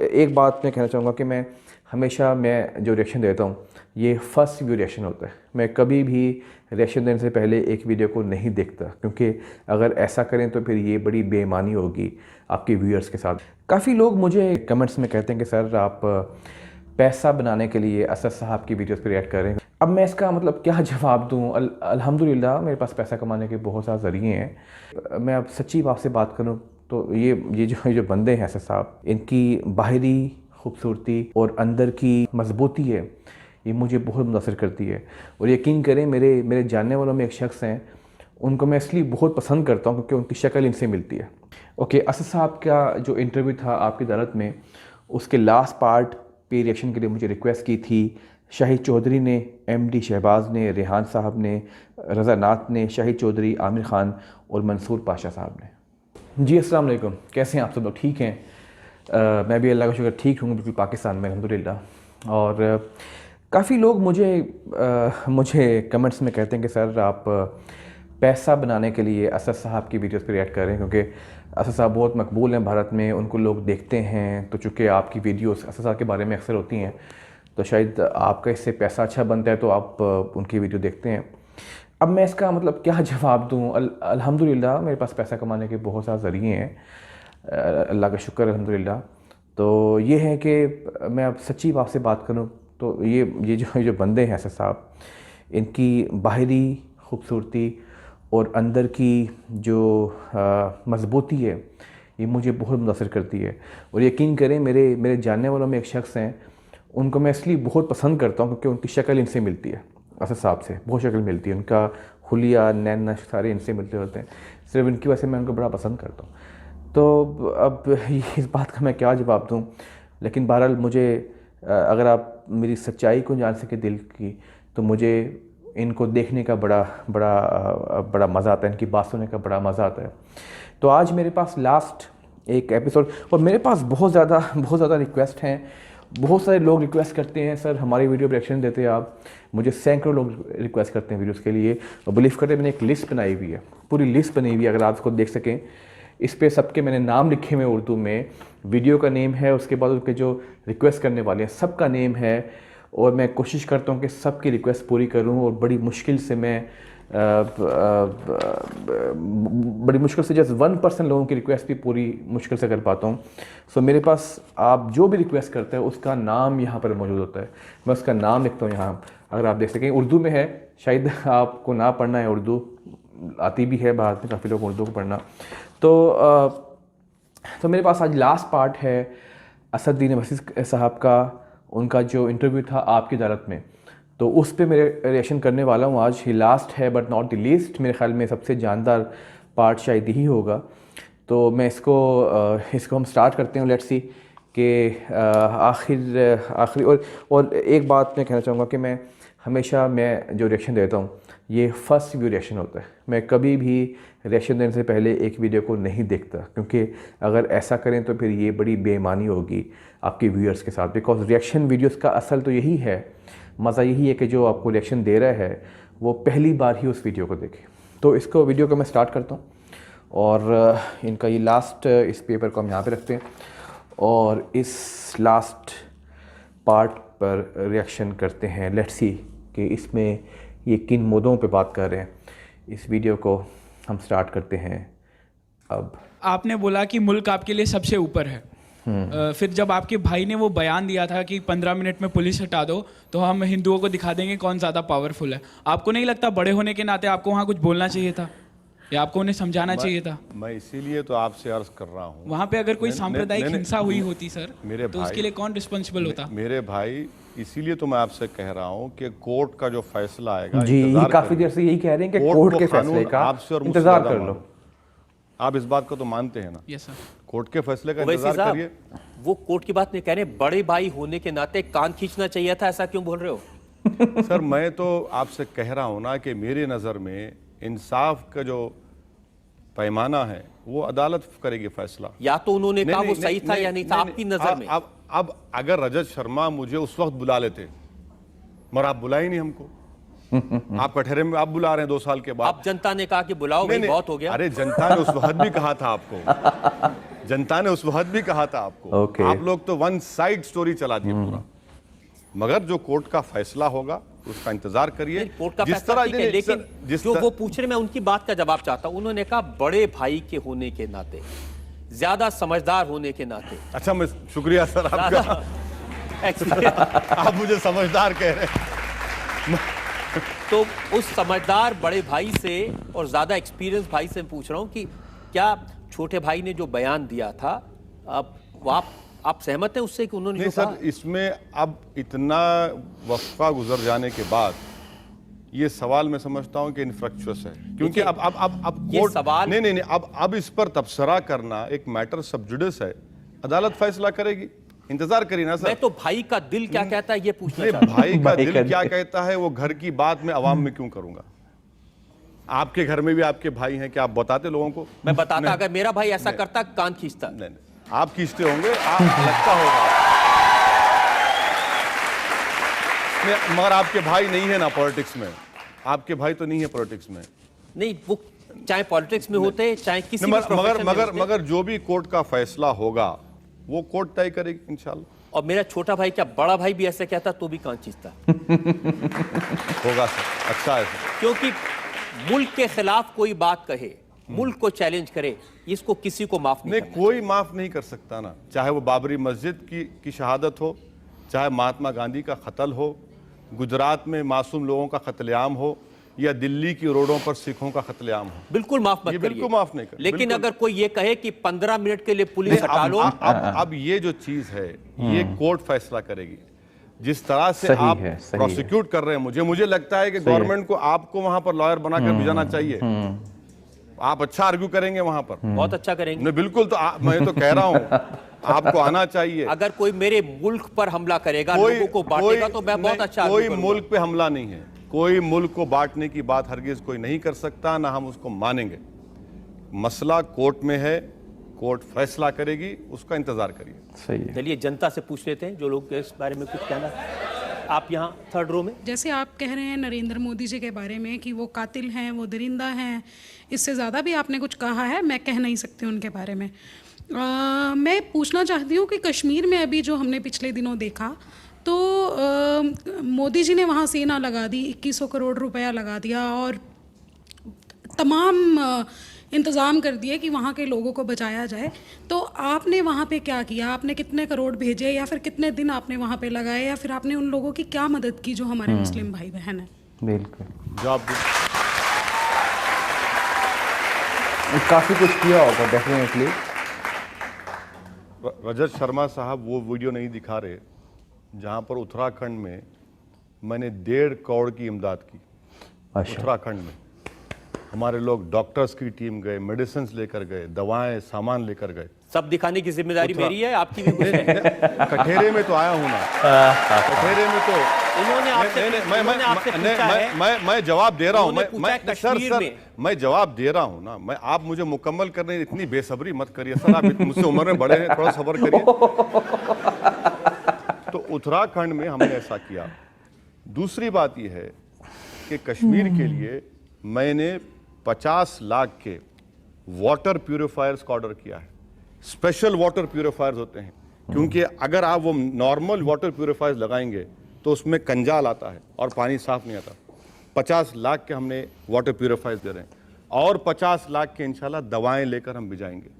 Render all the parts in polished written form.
एक बात मैं कहना चाहूँगा कि मैं जो रिएक्शन देता हूँ ये फर्स्ट व्यू रिएक्शन होता है। मैं कभी भी रिएक्शन देने से पहले एक वीडियो को नहीं देखता, क्योंकि अगर ऐसा करें तो फिर ये बड़ी बेईमानी होगी आपके व्यूअर्स के साथ। काफ़ी लोग मुझे कमेंट्स में कहते हैं कि सर आप पैसा बनाने के लिए असद साहब की वीडियोस पे रिएक्ट कर रहे हैं। अब मैं इसका मतलब क्या जवाब दूँ? अल्हम्दुलिल्लाह मेरे पास पैसा कमाने के बहुत सारे ज़रिए हैं। मैं अब सच्ची बात से बात करूँ तो ये जो बंदे हैं असद साहब, इनकी बाहरी खूबसूरती और अंदर की मजबूती है, ये मुझे बहुत मुतासर करती है। और यकीन करें मेरे जानने वालों में एक शख्स हैं, उनको मैं इसलिए बहुत पसंद करता हूँ क्योंकि उनकी शक्ल इनसे मिलती है। ओके, असद साहब का जो इंटरव्यू था आपकी अदालत में, उसके लास्ट पार्ट पे रिएक्शन के लिए मुझे रिक्वेस्ट की थी शाहिद चौधरी ने, एमडी शहबाज ने, रेहान साहब ने, रज़ा नाथ ने, शाहिद चौधरी, आमिर ख़ान और मंसूर पाशा साहब ने। जी अस्सलाम वालेकुम, कैसे हैं आप सब लोग? ठीक हैं? मैं भी अल्लाह का शुक्र ठीक हूँ, बिल्कुल पाकिस्तान में अल्हम्दुलिल्लाह। और काफ़ी लोग मुझे कमेंट्स में कहते हैं कि सर आप पैसा बनाने के लिए असद साहब की वीडियोस पे रिएक्ट कर रहे हैं, क्योंकि असद साहब बहुत मकबूल हैं भारत में, उनको लोग देखते हैं। तो चूँकि आपकी वीडियोस असद साहब के बारे में अक्सर होती हैं, तो शायद आपका इससे पैसा अच्छा बनता है, तो आप उनकी वीडियो देखते हैं। अब मैं इसका मतलब क्या जवाब दूँ? अल्हम्दुलिल्लाह मेरे पास पैसा कमाने के बहुत सारे ज़रिए हैं, अल्लाह का शुक्र अल्हम्दुलिल्लाह। तो ये है कि मैं अब सच्ची बात से बात करूँ तो ये जो बंदे हैं असद साहब, इनकी बाहरी खूबसूरती और अंदर की जो मजबूती है, ये मुझे बहुत मुतासर करती है। और यकीन करें मेरे जानने वालों में एक शख्स हैं, उनको मैं इसलिए बहुत पसंद करता हूँ क्योंकि उनकी शक्ल इनसे मिलती है। असद साहब से बहुत शक्ल मिलती है, उनका हुलिया नैन नक्श सारे इनसे मिलते होते हैं। सिर्फ इनकी वजह से मैं उनको बड़ा पसंद करता हूँ। तो अब इस बात का मैं क्या जवाब दूँ? लेकिन बहरहाल मुझे अगर आप मेरी सच्चाई को जान सके दिल की, तो मुझे इनको देखने का बड़ा मज़ा आता है, इनकी बात सुनने का बड़ा मज़ा आता है। तो आज मेरे पास लास्ट एक एपिसोड, और मेरे पास बहुत ज़्यादा रिक्वेस्ट हैं। बहुत सारे लोग रिक्वेस्ट करते हैं सर हमारी वीडियो पर रिएक्शन देते हैं आप। मुझे सैकड़ों लोग रिक्वेस्ट करते हैं वीडियोज़ के लिए, और बिलीव करते मैंने एक लिस्ट बनाई हुई है, पूरी लिस्ट बनी हुई है, अगर आप इसको देख सकें। इस पे सबके मैंने नाम लिखे हुए उर्दू में, वीडियो का नेम है, उसके बाद उनके जो रिक्वेस्ट करने वाले हैं सबका नेम है। और मैं कोशिश करता हूँ कि सबकी रिक्वेस्ट पूरी करूँ, और बड़ी मुश्किल से जस्ट 1% लोगों की रिक्वेस्ट भी पूरी मुश्किल से कर पाता हूँ। सो मेरे पास आप जो भी रिक्वेस्ट करते हैं उसका नाम यहाँ पर मौजूद होता है, मैं उसका नाम लिखता हूँ यहाँ, अगर आप देख सकें। उर्दू में है, शायद आपको ना पढ़ना है, उर्दू आती भी है, भारत में काफ़ी लोग उर्दू को पढ़ना। तो मेरे पास आज लास्ट पार्ट है असदुद्दीन अवैसी साहब का, उनका जो इंटरव्यू था आपकी अदालत में, तो उस पे मेरे रिएक्शन करने वाला हूँ आज। ही लास्ट है बट नॉट द लीस्ट, मेरे ख्याल में सबसे जानदार पार्ट शायद यही होगा। तो मैं इसको हम स्टार्ट करते हैं। लेट्स सी कि आखिर और एक बात मैं कहना चाहूँगा कि मैं जो रिएक्शन देता हूँ ये फर्स्ट व्यू रिएक्शन होता है। मैं कभी भी रिएक्शन देने से पहले एक वीडियो को नहीं देखता, क्योंकि अगर ऐसा करें तो फिर ये बड़ी बेईमानी होगी आपके व्यूअर्स के साथ। बिकॉज रिएक्शन वीडियोस का असल तो यही है, मज़ा यही है कि जो आपको रिएक्शन दे रहा है वो पहली बार ही उस वीडियो को देखे। तो वीडियो को मैं स्टार्ट करता हूँ, और इनका ये लास्ट इस पेपर को हम यहाँ पे रखते हैं, और इस लास्ट पार्ट पर रिएक्शन करते हैं। लेट्स सी कि इसमें ये किन मुद्दों पे बात कर रहे हैं। इस वीडियो को हम स्टार्ट करते हैं अब। आपने बोला कि मुल्क आपके लिए सबसे ऊपर है। फिर जब आपके भाई ने वो बयान दिया था कि 15 मिनट में पुलिस हटा दो तो हम हिंदुओं को दिखा देंगे कौन ज़्यादा पावरफुल है, आपको नहीं लगता बड़े होने के नाते आपको वहाँ कुछ बोलना चाहिए था, या आपको उन्हें समझाना चाहिए था? मैं इसीलिए तो आपसे अर्ज कर रहा हूँ, वहाँ पे अगर कोई सांप्रदायिक हिंसा हुई होती सर, मेरे तो उसके लिए कौन रिस्पॉन्सिबल होता? मेरे भाई, इसीलिए तो मैं आपसे कह रहा हूँ कि कोर्ट का जो फैसला आएगा, जी काफ़ी देर से यही कह रहे हैं कि कोर्ट के फैसले का इंतजार कर लो। आप इस बात को तो मानते हैं ना? Yes sir. कोर्ट के फैसले का इंतजार करिए। वो कोर्ट की बात नहीं कह रहे, बड़े भाई होने के नाते कान खींचना चाहिए था, ऐसा क्यों बोल रहे हो? सर मैं तो आपसे कह रहा हूं ना कि मेरी नज़र में इंसाफ का जो पैमाना है वो अदालत करेगी फैसला। या तो उन्होंने कहा वो सही था या नहीं था आपकी नजर में। अब अगर रजत शर्मा मुझे उस वक्त बुला लेते, मगर आप बुलाए नहीं हमको। आप कटहरे में आप बुला रहे हैं 2 साल के बाद। अब जनता ने कहा कि बुलाओ, बहुत हो गया। अरे जनता ने उस वक्त भी कहा था आपको। जनता ने उस वक्त भी कहा था आपको। Okay. आप लोग तो वन साइड स्टोरी चला दिए पूरा। मगर जो कोर्ट का फैसला होगा उसका इंतजार करिए। कोर्ट का जिस फैसला तरह ठीक है, लेकिन जो वो पूछ रहे, मैं उनकी बात का जवाब चाहता हूं। उन्होंने कहा बड़े भाई के होने के नाते, ज्यादा समझदार होने के नाते। अच्छा, मैं शुक्रिया सर आपका। आप मुझे समझदार कह रहे हैं। तो उस समझदार बड़े भाई से और ज्यादा एक्सपीरियंस भाई से पूछ रहा हूं कि क्या छोटे भाई ने जो बयान दिया था, अब आप सहमत हैं उससे कि उन्होंने नहीं जो कहा? सर, इसमें अब इतना वक्फा गुजर जाने के बाद ये सवाल मैं समझता हूं कि इनफ्रक्चुअस है, क्योंकि अब ये कोर्ट सवाल नहीं, अब इस पर तबसरा करना एक मैटर सब जुडिस है। अदालत फैसला करेगी, इंतजार करिए ना सर। मैं तो भाई का दिल क्या कहता है ये पूछना नहीं, चाहता हूं। भाई का दिल क्या कहता है वो घर की बात में अवाम में क्यों करूंगा? आपके घर में भी आपके भाई हैं, क्या आप बताते लोगों को? मैं बताता, अगर मेरा भाई ऐसा करता कान खींचता। नहीं, आप खींचते होंगे, आप लगता होगा। मगर आपके भाई नहीं है ना पॉलिटिक्स में, आपके भाई तो नहीं है पॉलिटिक्स में। नहीं, वो चाहे पॉलिटिक्स में होते चाहे किसी भी मगर प्रोफेशन में मगर होते। मगर जो भी कोर्ट का फैसला होगा वो कोर्ट तय करेगी इंशाल्लाह। और मेरा छोटा भाई, क्या बड़ा भाई भी ऐसे कहता तो भी कान खींचता। होगा सर, अच्छा है सर। क्योंकि मुल्क के खिलाफ कोई बात कहे, मुल्क को चैलेंज करे, इसको किसी को माफ नहीं करना। कोई माफ नहीं कर सकता ना, चाहे वो बाबरी मस्जिद की शहादत हो, चाहे महात्मा गांधी का कत्ल हो, गुजरात में मासूम लोगों का कत्लेआम हो, या दिल्ली की रोडों पर सिखों का कत्लेआम हो। बिल्कुल माफ मत ये करिए। बिल्कुल माफ नहीं कर। लेकिन अगर कोई ये कहे कि 15 मिनट के लिए पुलिस हटा लो, अब ये जो चीज है ये कोर्ट फैसला करेगी। जिस तरह से सही आप है, सही प्रोसिक्यूट कर रहे हैं, मुझे लगता है कि गवर्नमेंट को आपको वहां पर लॉयर बनाकर भिजाना चाहिए। आप अच्छा आर्ग्यू करेंगे वहां पर, बहुत अच्छा करेंगे। नहीं बिल्कुल, तो मैं तो कह रहा हूं आपको आना चाहिए। अगर कोई मेरे मुल्क पर हमला करेगा, लोगों को बांटेगा, तो मैं बहुत अच्छा कोई आर्ग्यू करूंगा। मुल्क पे हमला नहीं है, कोई मुल्क को बांटने की बात हरगिज कोई नहीं कर सकता, ना हम उसको मानेंगे। मसला कोर्ट में है, कोर्ट फैसला करेगी, उसका इंतजार करिए। सही है। चलिए जनता से पूछ लेते हैं जो लोग इस बारे में कुछ कहना। आप यहाँ थर्ड रो में। जैसे आप कह रहे हैं नरेंद्र मोदी जी के बारे में कि वो कातिल हैं, वो दरिंदा हैं, इससे ज़्यादा भी आपने कुछ कहा है, मैं कह नहीं सकती उनके बारे में। मैं पूछना चाहती हूँ कि कश्मीर में अभी जो हमने पिछले दिनों देखा, तो मोदी जी ने वहाँ सेना लगा दी, 2100 करोड़ रुपया लगा दिया और तमाम इंतज़ाम कर दिए कि वहाँ के लोगों को बचाया जाए। तो आपने वहाँ पे क्या किया? आपने कितने करोड़ भेजे, या फिर कितने दिन आपने वहाँ पे लगाए, या फिर आपने उन लोगों की क्या मदद की जो हमारे मुस्लिम भाई बहन हैं? बिल्कुल, जवाब काफ़ी कुछ किया होगा डेफिनेटली। रजत शर्मा साहब वो वीडियो नहीं दिखा रहे जहां पर उत्तराखंड में मैंने 1.5 करोड़ की इमदाद की। अच्छा। उत्तराखंड में हमारे लोग डॉक्टर्स की टीम गए, मेडिसिन लेकर गए, दवाएं सामान लेकर गए। सब दिखाने की जिम्मेदारी मेरी है, आपकी भी कुछ है। कठेरे में तो आया हूं ना, कठेरे में तो उन्होंने आपसे पूछा है। मैं जवाब दे रहा हूं। उन्होंने पूछा है कश्मीर में। मैं जवाब दे रहा हूं ना, आप मुझे मुकम्मल करने इतनी बेसब्री मत करिए सर। आप मुझसे उम्र में बड़े हैं, थोड़ा सब्र करिए। तो उत्तराखंड में हमने ऐसा किया। दूसरी बात यह है कि कश्मीर के लिए मैंने 50 लाख के वाटर प्यूरिफायर्स का ऑर्डर किया है। स्पेशल वाटर प्यूरिफायर्स होते हैं, क्योंकि अगर आप वो नॉर्मल वाटर प्यूरिफायर्स लगाएंगे तो उसमें कंजाल आता है और पानी साफ नहीं आता। 50 लाख के हमने वाटर प्यूरिफायर्स दे रहे हैं और 50 लाख के इंशाल्लाह दवाएं लेकर हम भिजाएंगे।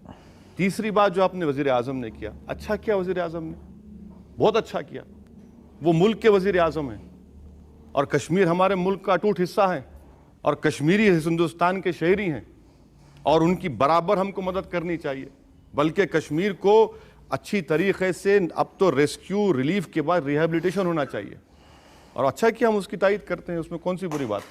तीसरी बात जो आपने वजीर आजम ने किया, अच्छा किया वजीर आजम ने, बहुत अच्छा किया। वो मुल्क के वजीर आजम हैं और कश्मीर हमारे मुल्क का अटूट हिस्सा है और कश्मीरी हिंदुस्तान के शहरी हैं और उनकी बराबर हमको मदद करनी चाहिए। बल्कि कश्मीर को अच्छी तरीके से अब तो रेस्क्यू रिलीफ के बाद रिहेबिलिटेशन होना चाहिए और अच्छा कि हम उसकी तारीफ करते हैं, उसमें कौन सी बुरी बात।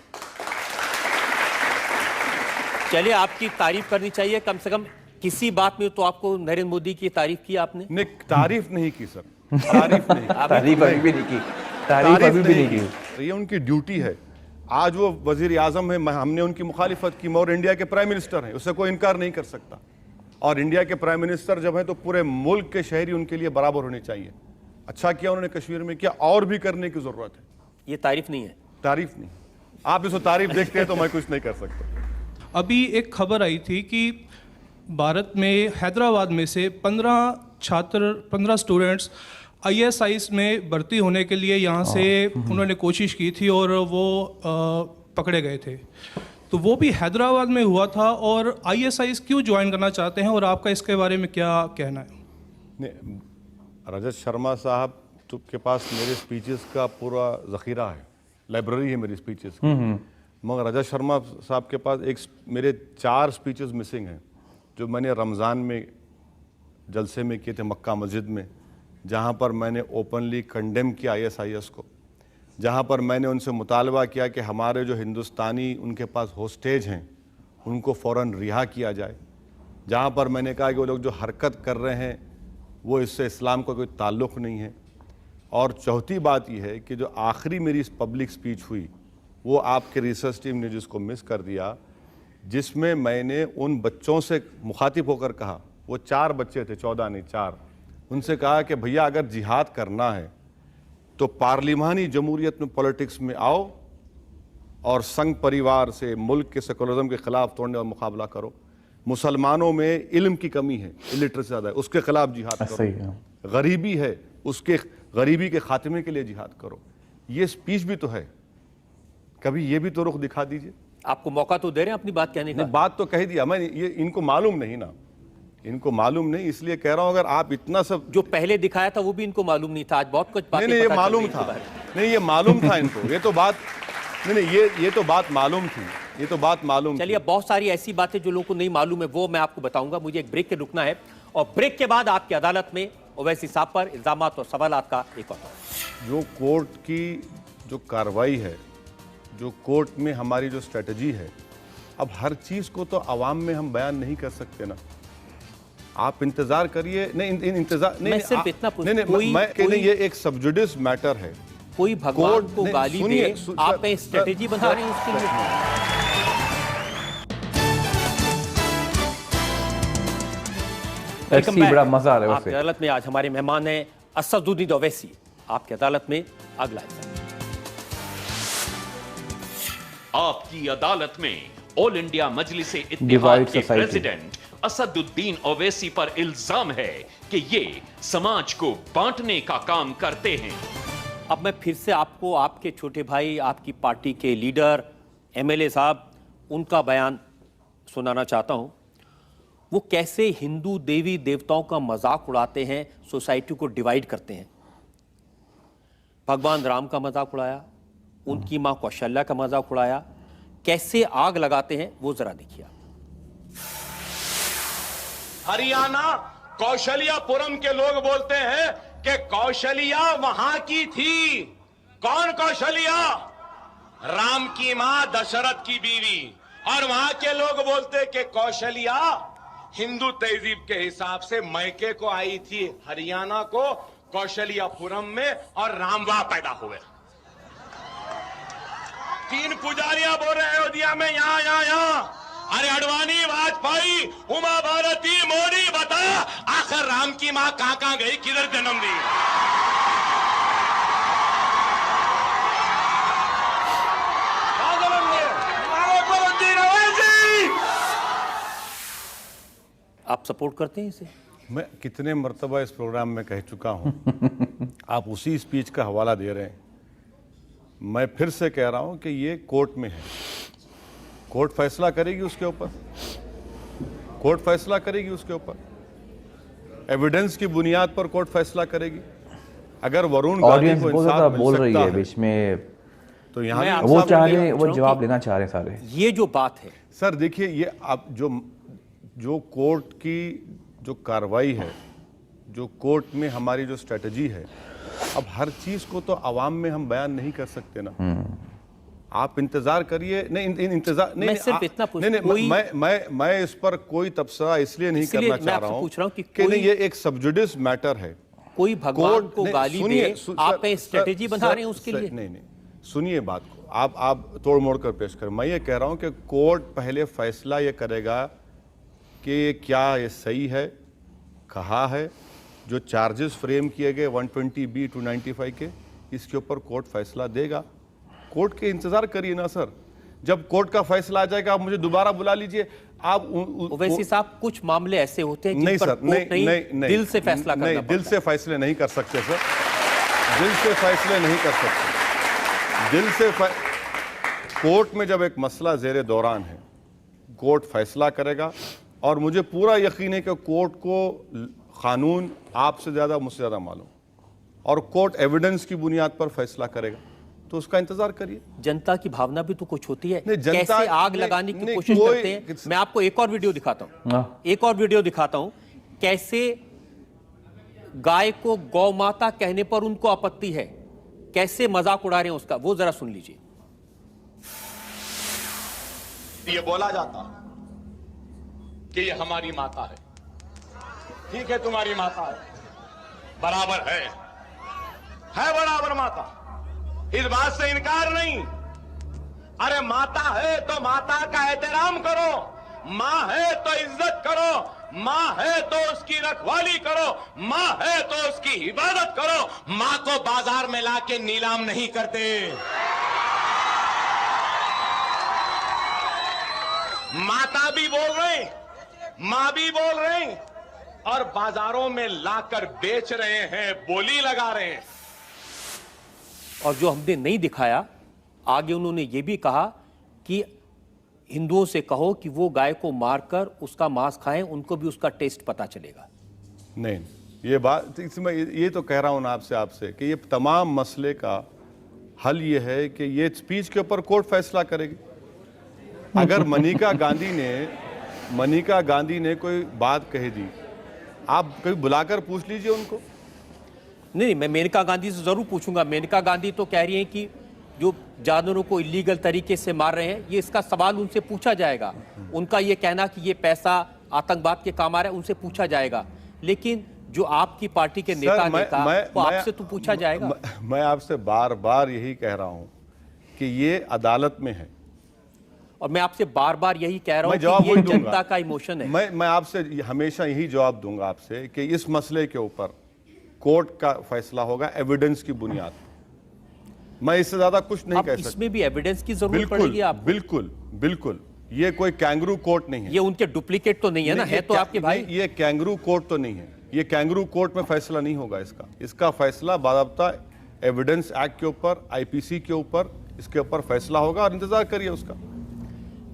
चलिए, आपकी तारीफ करनी चाहिए कम से कम किसी बात में। तो आपको नरेंद्र मोदी की तारीफ की आपने? नहीं, तारीफ नहीं की सर, तारीफ नहीं। तारीफ अभी भी नहीं की, तारीफ अभी भी नहीं की। ये उनकी ड्यूटी है। आज वो वजीर आजम है, हमने उनकी मुखालिफत की, और इंडिया के प्राइम मिनिस्टर हैं, उससे कोई इनकार नहीं कर सकता। और इंडिया के प्राइम मिनिस्टर जब है तो पूरे मुल्क के शहरी उनके लिए बराबर होने चाहिए। अच्छा किया उन्होंने कश्मीर में किया, और भी करने की जरूरत है। ये तारीफ नहीं है, तारीफ नहीं। आप इसको तारीफ देखते हैं तो मैं कुछ नहीं कर सकता। अभी एक खबर आई थी कि भारत में हैदराबाद में से 15 स्टूडेंट्स ISIS में भर्ती होने के लिए यहाँ से उन्होंने कोशिश की थी और वो पकड़े गए थे। तो वो भी हैदराबाद में हुआ था। और ISIS क्यों ज्वाइन करना चाहते हैं और आपका इसके बारे में क्या कहना है? नहीं, रजत शर्मा साहब के पास मेरे स्पीचेस का पूरा ज़ख़ीरा है, लाइब्रेरी है मेरी स्पीचेस की। मगर रजत शर्मा साहब के पास मेरे 4 स्पीचेस मिसिंग हैं जो मैंने रमज़ान में जलसे में किए थे मक्का मस्जिद में, जहाँ पर मैंने ओपनली कंडेम किया ISIS को, जहाँ पर मैंने उनसे मुतालबा किया कि हमारे जो हिंदुस्तानी उनके पास होस्टेज हैं उनको फ़ौरन रिहा किया जाए, जहाँ पर मैंने कहा कि वो लोग जो हरकत कर रहे हैं वो इससे इस्लाम का कोई ताल्लुक़ नहीं है। और चौथी बात यह है कि जो आखिरी मेरी पब्लिक स्पीच हुई वो आपके रिसर्च टीम ने जिसको मिस कर दिया, जिसमें मैंने उन बच्चों से मुखातिब होकर कहा, वो 4 बच्चे थे, 14 नहीं 4, उनसे कहा कि भैया अगर जिहाद करना है तो पार्लिमानी जमहूरियत में पॉलिटिक्स में आओ और संघ परिवार से मुल्क के सेकुलरिज्म के खिलाफ तोड़ने और मुकाबला करो। मुसलमानों में इल्म की कमी है, इलिटरेसी ज़्यादा है, उसके खिलाफ जिहाद करो। गरीबी है, उसके गरीबी के खात्मे के लिए जिहाद करो। ये स्पीच भी तो है, कभी ये भी तो रुख दिखा दीजिए। आपको मौका तो दे रहे हैं अपनी बात कहने का। बात तो कह दिया मैं, ये इनको मालूम नहीं ना, इनको मालूम नहीं, इसलिए कह रहा हूं अगर आप इतना सब जो पहले दिखाया था वो भी इनको मालूम नहीं था। आज बहुत कुछ बातें नहीं, ये पता चल मालूम रही हैं था, इनके बारे में। नहीं ये मालूम था इनको, ये तो बात नहीं, ये तो बात मालूम थी, ये तो बात मालूम चलिए, अब बहुत सारी ऐसी बातें जो लोगों को नहीं मालूम है वो मैं आपको बताऊंगा। मुझे एक ब्रेक के रुकना है और ब्रेक के बाद आपकी अदालत में ओवैसी साहब पर इल्जामात और सवालात का एक और जो कोर्ट की जो कार्रवाई है, जो कोर्ट में हमारी जो स्ट्रेटजी है, अब हर चीज़ को तो आवाम में हम बयान नहीं कर सकते ना। आप इंतजार करिए। नहीं इंतजार नहीं, मैं सिर्फ इतना नहीं, ये एक सब्जुडिस मैटर है। कोई भगवान को गाली दे, आप कहीं स्ट्रेटेजी बना रहे हैं उसके लिए? बड़ा मजा आ रहा है आपकी अदालत में आज हमारे मेहमान हैं असदुद्दीन ओवैसी। आपकी अदालत में अगला हिस्सा। आपकी अदालत में ऑल इंडिया मजलिस इत्तेहाद के प्रेसिडेंट असदुद्दीन ओवैसी पर इल्जाम है कि ये समाज को बांटने का काम करते हैं। अब मैं फिर से आपको आपके छोटे भाई, आपकी पार्टी के लीडर MLA साहब, उनका बयान सुनाना चाहता हूं। वो कैसे हिंदू देवी देवताओं का मजाक उड़ाते हैं, सोसाइटी को डिवाइड करते हैं। भगवान राम का मजाक उड़ाया, उनकी मां कौशल्या का मजाक उड़ाया, कैसे आग लगाते हैं वो जरा देखिए। हरियाणा कौशल्यापुरम के लोग बोलते हैं कि कौशल्या वहां की थी। कौन कौशल्या? राम की मां दशरथ की बीवी। और वहां के लोग बोलते कि कौशल्या हिंदू तहजीब के हिसाब से मैके को आई थी हरियाणा को कौशल्यापुरम में, और राम वहां पैदा हुए। 3 पुजारियां बोल रहे अयोध्या में, यहां। अरे अडवाणी, वाजपेयी, उमा भारती, मोदी, बता आखिर राम की मां कहां गई, किधर जन्म दी? आप सपोर्ट करते हैं इसे? मैं कितने मर्तबा इस प्रोग्राम में कह चुका हूं, आप उसी स्पीच का हवाला दे रहे हैं। मैं फिर से कह रहा हूं कि ये कोर्ट में है, कोर्ट फैसला करेगी उसके ऊपर, कोर्ट फैसला करेगी उसके ऊपर, एविडेंस की बुनियाद पर कोर्ट फैसला करेगी। अगर वरुण गांधी को इंसाफ बोल रही है मिल बीच में, तो यहाँ वो चाह रहे, वो जवाब लेना चाह रहे हैं सारे। ये जो बात है सर, देखिए, ये आप जो कोर्ट की जो कार्रवाई है, जो कोर्ट में हमारी जो स्ट्रेटजी है, अब हर चीज को तो आवाम में हम बयान नहीं कर सकते ना। आप इंतजार करिए। नहीं इंतजार नहीं, मैं सिर्फ इतना मैं इस पर कोई तबसरा इसलिए नहीं करना चाह रहा हूं कि नहीं, ये एक सब्जुडिस मैटर है। कोई भगवान को गाली दे, आप कहीं स्ट्रेटेजी बना रहे हैं उसके लिए? नहीं, सुनिए बात को, आप तोड़ मोड़ कर पेश करें। मैं ये कह रहा हूं कि कोर्ट पहले फैसला ये करेगा कि क्या ये सही है, कहा है, जो चार्जेस फ्रेम किए गए 120B 295 के, इसके ऊपर कोर्ट फैसला देगा। कोर्ट के इंतजार करिए ना सर, जब कोर्ट का फैसला आ जाएगा आप मुझे दोबारा बुला लीजिए। आप ओवैसी साहब, कुछ मामले ऐसे होते हैं नहीं जिन पर सर, कोर्ट नहीं, दिल से फैसला करना नहीं, दिल पड़ता से फैसले नहीं कर सकते सर, दिल से फैसले नहीं कर सकते। दिल से कोर्ट में जब एक मसला ज़ेरे दौरान है, कोर्ट फैसला करेगा, और मुझे पूरा यकीन है कि कोर्ट को कानून आपसे ज़्यादा मुझसे ज़्यादा मालूम, और कोर्ट एविडेंस की बुनियाद पर फैसला करेगा, तो उसका इंतजार करिए। जनता की भावना भी तो कुछ होती है, नहीं, जनता- कैसे आग नहीं, लगाने की नहीं, कोशिश कोई- करते हैं। मैं आपको एक और वीडियो दिखाता हूं, हाँ। एक और वीडियो दिखाता हूं, कैसे गाय को गौ माता कहने पर उनको आपत्ति है, कैसे मजाक उड़ा रहे हैं उसका, वो जरा सुन लीजिए। ये बोला जाता कि ये हमारी माता है, ठीक है, तुम्हारी माता है, बराबर है बराबर माता, इस बात से इनकार नहीं। अरे माता है तो माता का एहतराम करो, मां है तो इज्जत करो, मां है तो उसकी रखवाली करो, मां है तो उसकी इबादत करो। मां को बाजार में लाके नीलाम नहीं करते। माता भी बोल रहे, मां भी बोल रहे, और बाजारों में लाकर बेच रहे हैं, बोली लगा रहे हैं। और जो हमने नहीं दिखाया, आगे उन्होंने ये भी कहा कि हिंदुओं से कहो कि वो गाय को मारकर उसका मांस खाएं, उनको भी उसका टेस्ट पता चलेगा। नहीं, ये बात, इसमें ये तो कह रहा हूं ना आपसे कि ये तमाम मसले का हल ये है कि ये स्पीच के ऊपर कोर्ट फैसला करेगी। अगर मनिका गांधी ने कोई बात कह दी, आप कभी बुलाकर पूछ लीजिए उनको। नहीं, मैं मेनका गांधी से जरूर पूछूंगा। मेनका गांधी तो कह रही हैं कि जो जानवरों को इलीगल तरीके से मार रहे हैं, ये इसका सवाल उनसे पूछा जाएगा। उनका ये कहना कि ये पैसा आतंकवाद के काम आ रहा है, उनसे पूछा जाएगा। लेकिन जो आपकी पार्टी के नेता ने कहा, वो आपसे तो पूछा जाएगा। मैं आपसे बार बार यही कह रहा हूं कि ये अदालत में है, और मैं आपसे बार बार यही कह रहा हूं जवाब कि ये वही दूंगा। जनता का इमोशन है। मैं आपसे हमेशा यही जवाब दूंगा आपसे कि इस मसले के ऊपर कोर्ट का फैसला होगा एविडेंस की बुनियाद पर। मैं इससे ज्यादा कुछ नहीं अब कह सकता। इसमें भी एविडेंस की जरूरत पड़ेगी आपको। बिल्कुल, ये कोई कैंगरू कोर्ट नहीं है। ये उनके डुप्लीकेट तो नहीं है ना, है तो आपके भाई। ये कैंगरू कोर्ट तो नहीं है, ये कैंगरू कोर्ट में फैसला नहीं होगा इसका फैसला बाकायदा एविडेंस एक्ट के ऊपर, आईपीसी के ऊपर, इसके ऊपर फैसला होगा, और इंतजार करिए उसका।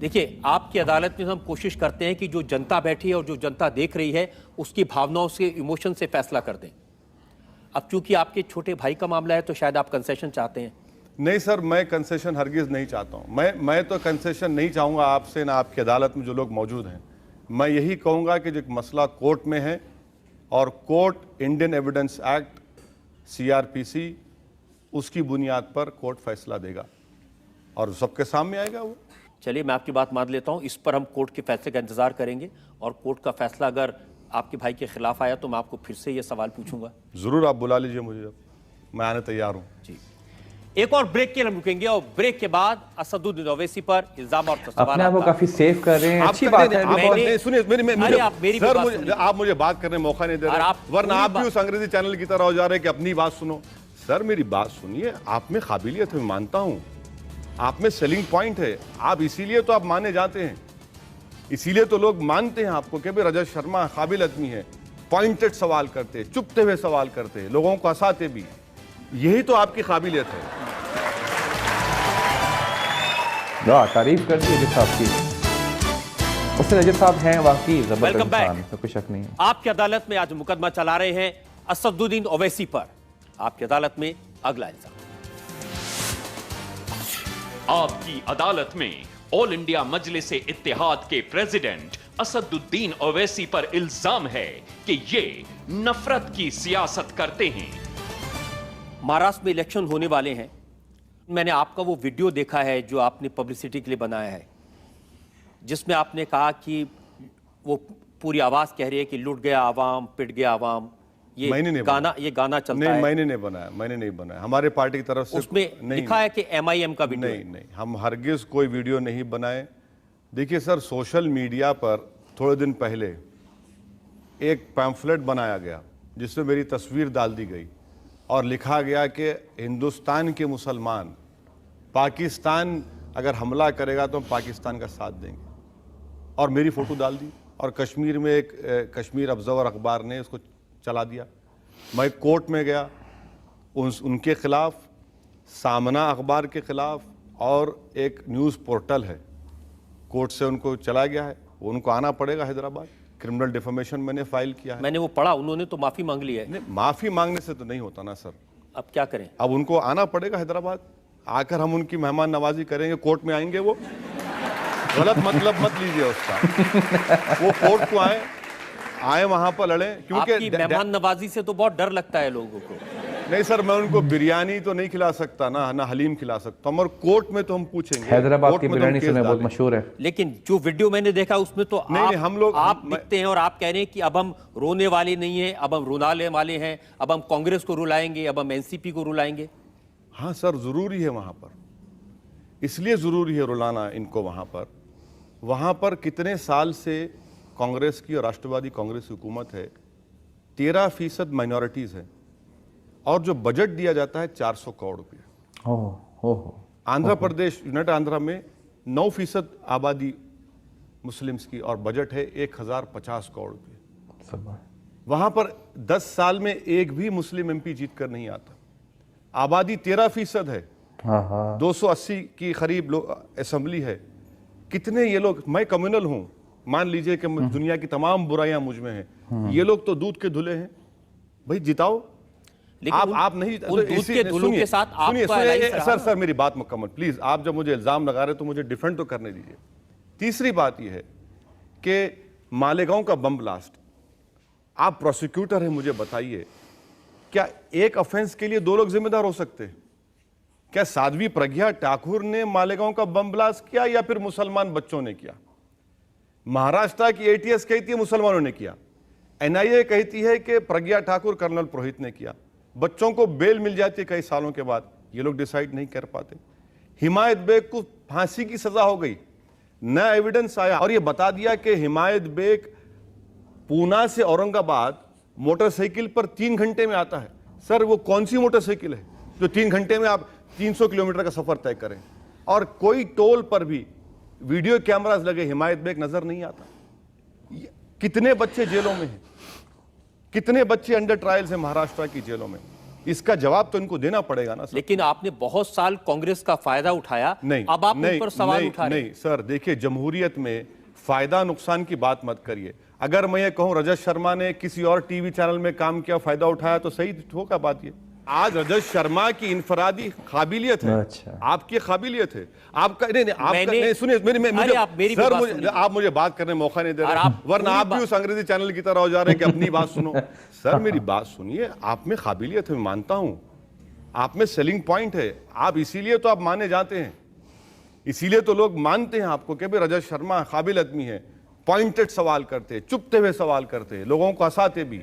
देखिए, आपकी अदालत में हम कोशिश करते हैं कि जो जनता बैठी है और जो जनता देख रही है, उसकी भावनाओं से, इमोशन से फैसला कर दें। अब चूंकि आपके छोटे भाई का मामला है, तो शायद आप कंसेशन चाहते हैं। नहीं सर, मैं कंसेशन हरगिज नहीं चाहता हूं। मैं तो कंसेशन नहीं चाहूंगा आपसे, ना आपकी अदालत में जो लोग मौजूद हैं। मैं यही कहूंगा कि जो मसला कोर्ट में है, और court Indian evidence act, CRPC, उसकी बुनियाद पर कोर्ट फैसला देगा, और सबके सामने आएगा वो। चलिए, मैं आपकी बात मान लेता हूं। इस पर हम कोर्ट के फैसले का इंतजार करेंगे, और कोर्ट का फैसला अगर आपके भाई के खिलाफ आया तो मैं आपको फिर से ये सवाल पूछूंगा। जरूर, आप बुला लीजिए मुझे, जब मैं आने तैयार हूं। जी, एक और ब्रेक के लिए हम रुकेंगे, और ब्रेक के बाद असदुद्दीन ओवैसी पर इल्जाम और अपने आप को काफी सेफ कर रहे हैं, अच्छी बात है। सुनिए, आप मुझे बात करने मौका नहीं दे और रहे, आप वरना आप भी उस अंग्रेजी चैनल की तरह हो जा रहे हैं कि अपनी बात सुनो। सर, मेरी बात सुनिए, आप में काबिलियत है, मानता हूं, आप में सेलिंग पॉइंट है, आप इसीलिए तो आप माने जाते हैं, इसीलिए तो लोग मानते हैं आपको कि भाई रजत शर्मा काबिल आदमी है, पॉइंटेड सवाल करते, चुपते हुए सवाल करते, लोगों को हंसाते भी। यही तो आपकी काबिलियत है। तारीफ कर दी रजत साहब की। उससे रजत साहब हैं वाकई जबरदस्त इंसान, तो कोई शक नहीं है। आपकी अदालत में आज मुकदमा चला रहे हैं असदुद्दीन ओवैसी पर। आपकी अदालत में अगला इल्जाम। आपकी अदालत में ऑल इंडिया मजलिस इत्तेहाद के प्रेसिडेंट असदुद्दीन ओवैसी पर इल्जाम है कि ये नफरत की सियासत करते हैं। महाराष्ट्र में इलेक्शन होने वाले हैं। मैंने आपका वो वीडियो देखा है जो आपने पब्लिसिटी के लिए बनाया है, जिसमें आपने कहा कि वो पूरी आवाज कह रही है कि लुट गया आवाम, पिट गया आवाम। ये गाना चलता है। मैंने नहीं बनाया, हमारे पार्टी की तरफ से उसमें लिखा है कि MIM का वीडियो। नहीं, हम हरगिज कोई वीडियो नहीं बनाए। देखिए सर, सोशल मीडिया पर थोड़े दिन पहले एक पैम्फलेट बनाया गया जिसमें मेरी तस्वीर डाल दी गई और लिखा गया कि हिंदुस्तान के मुसलमान पाकिस्तान अगर हमला करेगा तो हम पाकिस्तान का साथ देंगे। और मेरी फोटो डाल दी, और कश्मीर में एक कश्मीर ऑब्जर्वर अखबार ने उसको चला दिया। मैं कोर्ट में गया, उनके खिलाफ, सामना अखबार के खिलाफ, और एक न्यूज़ पोर्टल है, कोर्ट से उनको चला गया है, उनको आना पड़ेगा हैदराबाद। क्रिमिनल डिफेमेशन मैंने फाइल किया है। मैंने वो पढ़ा, उन्होंने तो माफी मांग ली है। नहीं, माफी मांगने से तो नहीं होता ना सर, अब क्या करें? अब उनको आना पड़ेगा हैदराबाद, आकर हम उनकी मेहमान नवाजी करेंगे। कोर्ट में आएंगे वो, गलत मतलब मत लीजिए उसका। वो कोर्ट को आए वहां पर लड़े, क्योंकि आपकी मेहमान नवाजी से तो बहुत डर लगता है लोगों को। नहीं सर, मैं उनको बिरयानी तो नहीं खिला सकता ना हलीम खिला सकता हूँ, और कोर्ट में तो हम पूछेंगे। हैदराबाद कोर्ट की में तो हम बिरयानी केस सुना बहुत डालेंगे। मशहूर है। लेकिन जो वीडियो मैंने देखा उसमें तो नहीं, हम लोग आप दिखते हैं और आप कह रहे हैं कि अब हम रोने वाले नहीं हैं, अब हम रुलाने वाले हैं, अब हम कांग्रेस को रुलाएंगे, अब हम एनसीपी को रुलाएंगे। हाँ सर, जरूरी है वहां पर, इसलिए जरूरी है रुलाना इनको वहां पर। वहां पर कितने साल से कांग्रेस की और राष्ट्रवादी कांग्रेस की हुकूमत है, 13% माइनॉरिटीज है, और जो बजट दिया जाता है 400 करोड़ रुपये। आंध्र प्रदेश, यूनाइटेड आंध्रा में 9% आबादी मुस्लिम्स की, और बजट है 1050 करोड़ रुपये। वहां पर 10 साल में एक भी मुस्लिम एमपी जीत कर नहीं आता। आबादी 13% है, 280 की करीब असेंबली है। कितने ये लोग, मैं कम्युनल हूं, मान लीजिए कि दुनिया की तमाम बुराइयां मुझ में हैं, ये लोग तो दूध के धुले हैं। भाई जिताओ, लेकिन आप नहीं, उन दूध के धुलों के साथ आपका alliance रहा। सर मेरी बात मुकम्मल प्लीज। आप जब मुझे इल्जाम लगा रहे तो मुझे डिफेंड तो करने दीजिए। तीसरी बात यह है कि मालेगांव का बम ब्लास्ट, आप प्रोसिक्यूटर हैं, मुझे बताइए, क्या एक ऑफेंस के लिए 2 लोग जिम्मेदार हो सकते हैं? क्या साध्वी प्रज्ञा ठाकुर ने मालेगांव का बम ब्लास्ट किया, या फिर मुसलमान बच्चों ने किया? महाराष्ट्र की एटीएस कहती है मुसलमानों ने किया, एनआईए कहती है कि प्रज्ञा ठाकुर, कर्नल पुरोहित ने किया। बच्चों को बेल मिल जाती है कई सालों के बाद, ये लोग डिसाइड नहीं कर पाते। हिमायत बेग को फांसी की सजा हो गई, नया एविडेंस आया और ये बता दिया कि हिमायत बेग पूना से औरंगाबाद मोटरसाइकिल पर 3 घंटे में आता है। सर वो कौन सी मोटरसाइकिल है जो 3 घंटे में आप 300 किलोमीटर का सफर तय करें? और कोई टोल पर भी वीडियो कैमरास लगे, हिमायत बेग नजर नहीं आता। कितने बच्चे जेलों में हैं, कितने बच्चे अंडर ट्रायल्स हैं महाराष्ट्र की जेलों में? इसका जवाब तो इनको देना पड़ेगा ना सर। लेकिन आपने बहुत साल कांग्रेस का फायदा उठाया, नहीं, अब आप उन पर सवाल उठा रहे हैं। नहीं सर, देखिए जमहूरियत में फायदा नुकसान की बात मत करिए। अगर मैं ये कहूं रजत शर्मा ने किसी और टीवी चैनल में काम किया, फायदा उठाया, तो सही होगा बात। ये आज रजत शर्मा की इनफरादी काबिलियत है। अच्छा। आपकी काबिलियत है, आपका नहीं आपका नहीं, सुनिए आप मुझे बात करने मौका नहीं दे रहे, वरना आप भी उस अंग्रेजी चैनल की तरह हो जा रहे हैं कि अपनी बात सुनो। सर मेरी बात सुनिए, आप में काबिलियत है, मैं मानता हूं, आप में सेलिंग पॉइंट है, आप इसीलिए तो आप माने जाते हैं, इसीलिए तो लोग मानते हैं आपको कि भाई रजत शर्मा काबिल आदमी है, पॉइंटेड सवाल करते, चुपते हुए सवाल करते, लोगों को हंसाते भी,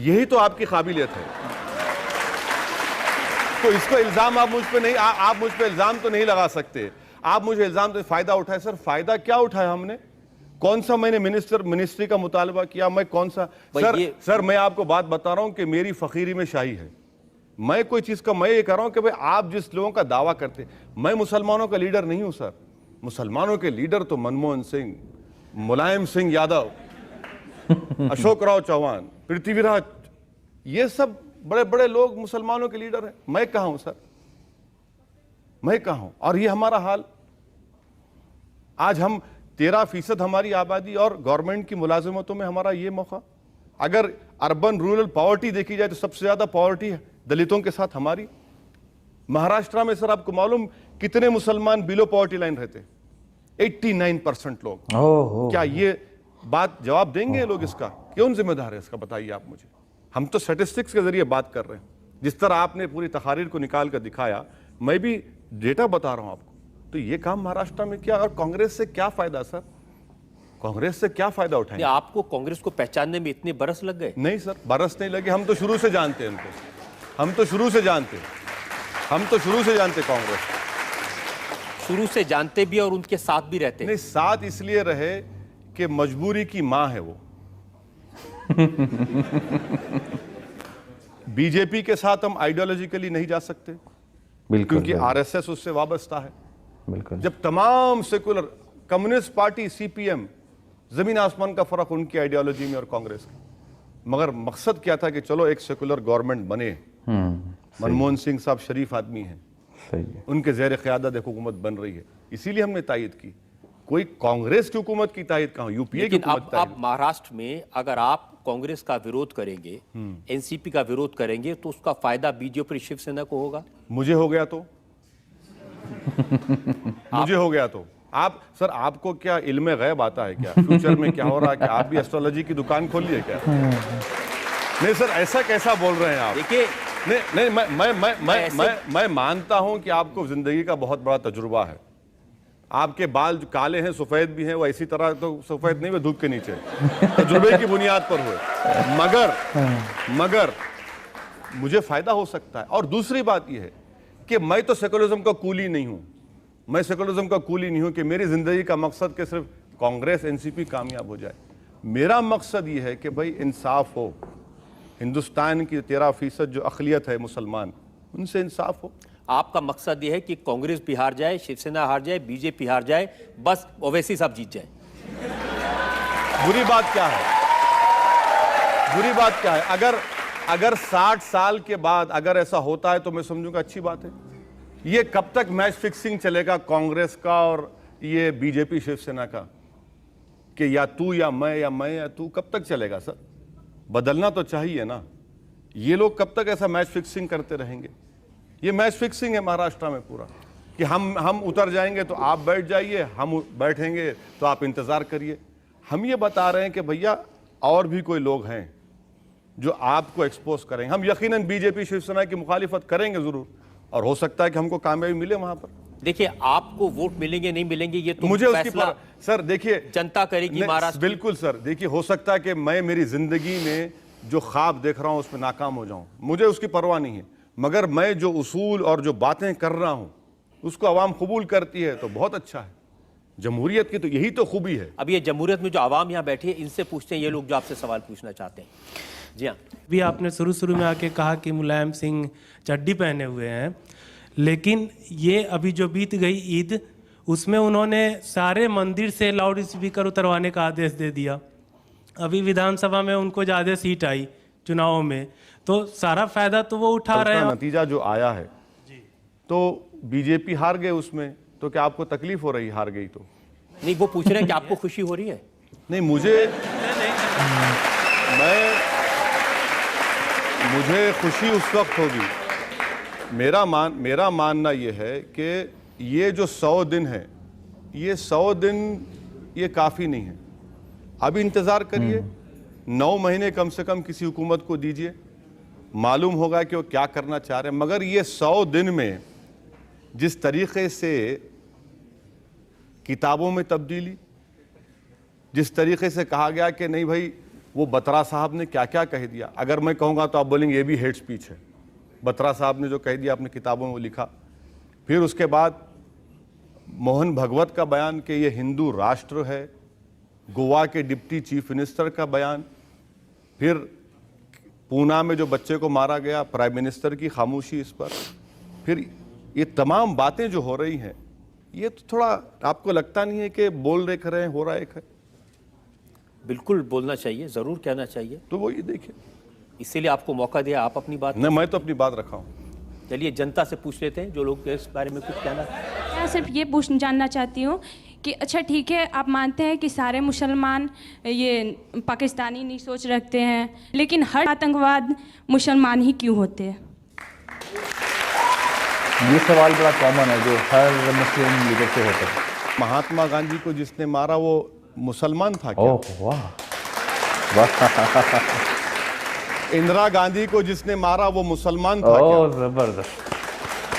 यही तो आपकी काबिलियत है। तो इसको इल्जाम आप मुझ पे नहीं, आप मुझ पे इल्जाम तो नहीं लगा सकते। आप मुझे इल्जाम तो फायदा उठाए। सर फायदा क्या उठाया हमने? कौन सा मैंने मिनिस्ट्री का मुतालबा किया? मैं कौन सा? सर मैं आपको बात बता रहा हूं कि मेरी फकीरी में शाही है। मैं कोई चीज का, मैं ये कह रहा हूं कि भाई आप जिस लोगों का दावा करते, मैं मुसलमानों का लीडर नहीं हूं सर। मुसलमानों के लीडर तो मनमोहन सिंह, मुलायम सिंह यादव, अशोक राव चौहान, पृथ्वीराज, ये सब बड़े बड़े लोग मुसलमानों के लीडर हैं। मैं कहां हूं सर, मैं कहां हूं? और ये हमारा हाल। आज हम 13% हमारी आबादी और गवर्नमेंट की मुलाजिमतों में हमारा ये मौका। अगर अर्बन रूरल पॉवर्टी देखी जाए तो सबसे ज्यादा पॉवर्टी है दलितों के साथ हमारी। महाराष्ट्र में सर आपको मालूम कितने मुसलमान बिलो पॉवर्टी लाइन रहते? 89% लोग। क्या ये बात जवाब देंगे लोग इसका? कौन जिम्मेदार है इसका, बताइए आप मुझे। हम तो स्टैटिस्टिक्स के जरिए बात कर रहे हैं। जिस तरह आपने पूरी तकारीर को निकाल कर दिखाया, मैं भी डेटा बता रहा हूं आपको। तो ये काम महाराष्ट्र में किया, और कांग्रेस से क्या फायदा सर? कांग्रेस से क्या फायदा उठाएंगे? आपको कांग्रेस को पहचानने में इतने बरस लग गए? नहीं सर, बरस नहीं लगे, हम तो शुरू से जानते हैं उनको, हम तो शुरू से जानते कांग्रेस, शुरू से जानते भी और उनके साथ भी रहते। नहीं, साथ इसलिए रहे कि मजबूरी की मां है वो। बीजेपी के साथ हम आइडियोलॉजिकली नहीं जा सकते, बिल्कुल, क्योंकि आरएसएस उससे वाबस्ता है। बिल्कुल। जब तमाम सेकुलर, कम्युनिस्ट पार्टी सीपीएम जमीन आसमान का फर्क उनकी आइडियोलॉजी में और कांग्रेस की, मगर मकसद क्या था कि चलो एक सेकुलर गवर्नमेंट बने। मनमोहन सिंह साहब शरीफ आदमी हैं, सही है। उनके ज़ेर क़यादत एक हुकूमत बन रही है, इसीलिए हमने तायद की। कोई कांग्रेस की हुकूमत की तायद कहाँ, यूपीए की लेकिन हुकूमत अब महाराष्ट्र में अगर आप कांग्रेस का विरोध करेंगे, एनसीपी का विरोध करेंगे, तो उसका फायदा बीजेपी और शिवसेना को होगा। मुझे हो गया तो मुझे हो गया तो आप सर, आपको क्या इल्म गैब आता है क्या, फ्यूचर में क्या हो रहा है? क्या आप भी एस्ट्रोलॉजी की दुकान खोलिए क्या? नहीं सर, ऐसा कैसा बोल रहे हैं आप? देखिए, नहीं, मैं मानता हूं कि आपको जिंदगी का बहुत बड़ा तजुर्बा है। आपके बाल जो काले हैं, सफेद भी हैं, वो इसी तरह तो सफेद नहीं हुए धूप के नीचे, तजुर्बे की बुनियाद पर हुए। मगर मुझे फायदा हो सकता है। और दूसरी बात यह है कि मैं तो सेकुलरिज्म का कूली नहीं हूं, मैं सेकुलरिज्म का कूली नहीं हूं कि मेरी जिंदगी का मकसद कि सिर्फ कांग्रेस एनसीपी कामयाब हो जाए। मेरा मकसद यह है कि भाई इंसाफ हो, हिंदुस्तान की 13% जो अक़लियत है मुसलमान, उनसे इंसाफ हो। आपका मकसद ये है कि कांग्रेस भी हार जाए, शिवसेना हार जाए, बीजेपी हार जाए, बस ओवैसी साहब जीत जाए। बुरी बात क्या है? बुरी बात क्या है? अगर 60 साल के बाद अगर ऐसा होता है तो मैं समझूंगा अच्छी बात है। ये कब तक मैच फिक्सिंग चलेगा कांग्रेस का और ये बीजेपी शिवसेना का, कि या तू या मैं या तू? कब तक चलेगा सर? बदलना तो चाहिए ना। ये लोग कब तक ऐसा मैच फिक्सिंग करते रहेंगे? ये मैच फिक्सिंग है महाराष्ट्र में पूरा, कि हम उतर जाएंगे तो आप बैठ जाइए, हम बैठेंगे तो आप इंतजार करिए। हम ये बता रहे हैं कि भैया और भी कोई लोग हैं जो आपको एक्सपोज करेंगे। हम यकीनन बीजेपी शिवसेना की मुखालिफत करेंगे जरूर, और हो सकता है कि हमको कामयाबी मिले वहां पर। देखिए, आपको वोट मिलेंगे नहीं मिलेंगे ये तो मुझे उसकी फैसला सर देखिए जनता करेगी महाराष्ट्र। बिल्कुल सर, देखिए हो सकता है कि मैं मेरी जिंदगी में जो ख्वाब देख रहा हूं उसमें नाकाम हो जाऊं, मुझे उसकी परवाह नहीं है। मगर मैं जो उसूल और जो बातें कर रहा हूं उसको आवाम कबूल करती है तो बहुत अच्छा है। जमहूरियत की तो यही तो खूबी है। अब ये जमहूरियत में जो आवाम यहाँ बैठी है, इनसे पूछते हैं ये लोग जो आपसे सवाल पूछना चाहते हैं। जी हाँ, भी आपने शुरू में आके कहा कि मुलायम सिंह चड्डी पहने हुए हैं, लेकिन ये अभी जो बीत गई ईद, उसमें उन्होंने सारे मंदिर से लाउड स्पीकर उतरवाने का आदेश दे दिया। अभी विधानसभा में उनको ज़्यादा सीट आई चुनावों में, तो सारा फायदा तो वो उठा रहे हैं। नतीजा जो आया है तो बीजेपी हार गए उसमें, तो क्या आपको तकलीफ हो रही? हार गई तो नहीं, वो पूछ रहे हैं कि आपको खुशी हो रही है? नहीं, मुझे खुशी उस वक्त होगी। मेरा मानना यह है कि ये जो 100 दिन है, ये 100 दिन ये काफ़ी नहीं है। अब इंतज़ार करिए, 9 महीने कम से कम किसी हुकूमत को दीजिए, मालूम होगा कि वो क्या करना चाह रहे हैं। मगर ये 100 दिन में जिस तरीक़े से किताबों में तब्दीली, जिस तरीक़े से कहा गया कि नहीं भाई वो बत्रा साहब ने क्या क्या कह दिया, अगर मैं कहूँगा तो आप बोलेंगे ये भी हेट स्पीच है। बत्रा साहब ने जो कह दिया अपनी किताबों में वो लिखा। फिर उसके बाद मोहन भगवत का बयान कि ये हिंदू राष्ट्र है, गोवा के डिप्टी चीफ मिनिस्टर का बयान, फिर पूना में जो बच्चे को मारा गया, प्राइम मिनिस्टर की खामोशी इस पर, फिर ये तमाम बातें जो हो रही हैं, ये तो थोड़ा आपको लगता नहीं है कि बोल रहे कर रहे हैं, हो रहा एक है? बिल्कुल बोलना चाहिए, जरूर कहना चाहिए। तो वो ये देखिए, इसीलिए आपको मौका दिया, आप अपनी बात। नहीं, मैं तो अपनी बात रखा हूँ। चलिए जनता से पूछ लेते हैं जो लोग इस बारे में कुछ कहना। मैं सिर्फ ये जानना चाहती हूँ कि अच्छा ठीक है, आप मानते हैं कि सारे मुसलमान ये पाकिस्तानी नहीं सोच रखते हैं, लेकिन हर आतंकवाद मुसलमान ही क्यों होते हैं? ये सवाल बड़ा कॉमन है जो हर मुस्लिम लीडर से होता है। महात्मा गांधी को जिसने मारा वो मुसलमान था क्या? ओह वाह वाह। इंदिरा गांधी को जिसने मारा वो मुसलमान था क्या? जबरदस्त,